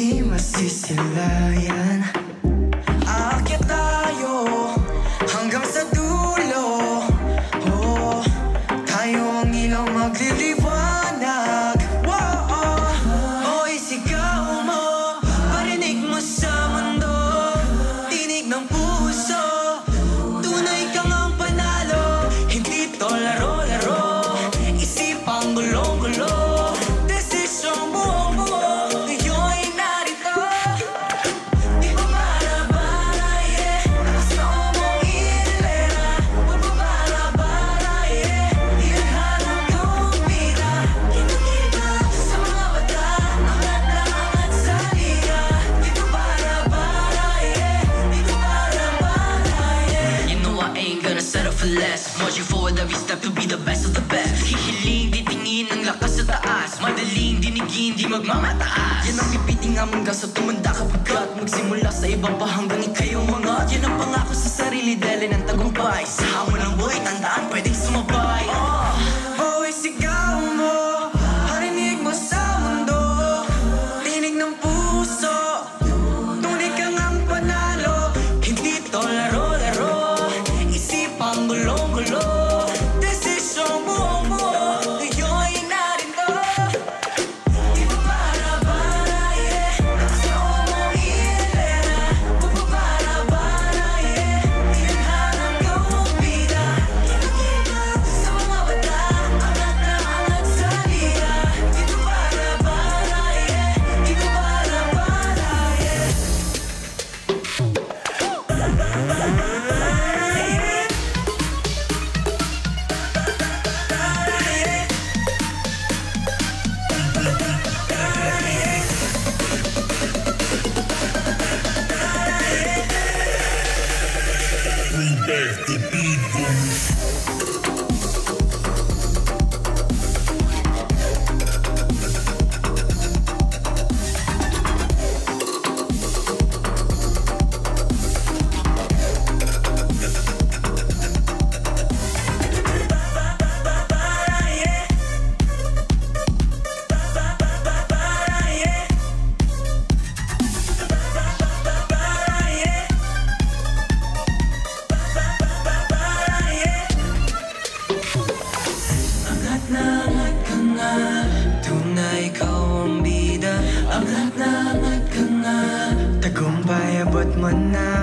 di masisilayan. Aakyat tayo hanggang sa dulo. Oh, tayo ang ilaw magliliwanag. Oh, isigaw mo, parinig mo sa mundo. Tinig ng puso, tunay kang ang panalo. Hindi to laro-laro, isipang gulong-gulo. Desisyong buong-buo, ngayon ay narito. Di ba bara-bara, yeah, gusto mong ilera. Pagpapara-bara, yeah, ilanhalang kumita. Kita-kita sa mga bata, angat-angat sa liga. Di ba bara-bara, yeah, di ba bara-bara, yeah. You know I ain't gonna settle for less. Marching forward every step to be the best of the best. Hihiling, titingin ang lakas sa taas. Madaling dinigin, di magmamataas. Yan ang pipiting hanggang sa tumanda kapagkat magsimula sa ibang pa hanggang ikay umangat. Yan ang pangako sa sarili dahil ng tagumpay. Sa hamon ng buhay, tandaan pwedeng sumabay. Oh, isigaw mo, parinig mo sa mundo. Tinig ng puso, tunay kang ang panalo. Hindi to laro-laro, isipang gulong-gulo. Desisyong buong-buo, ngayon ay narito. Di ba bara-bara, yeah, gusto mong ilera. Pagpapara-bara, yeah, ilanhalang kumita. Kita-kita sa mga bata, angat-angat sa liga. Di ba bara-bara, yeah, di ba bara-bara, yeah. Bring back the beat boom. Angat na angat ka nga, tunay ikaw ang bida. Angat na angat ka nga, tagumpay abot mo na.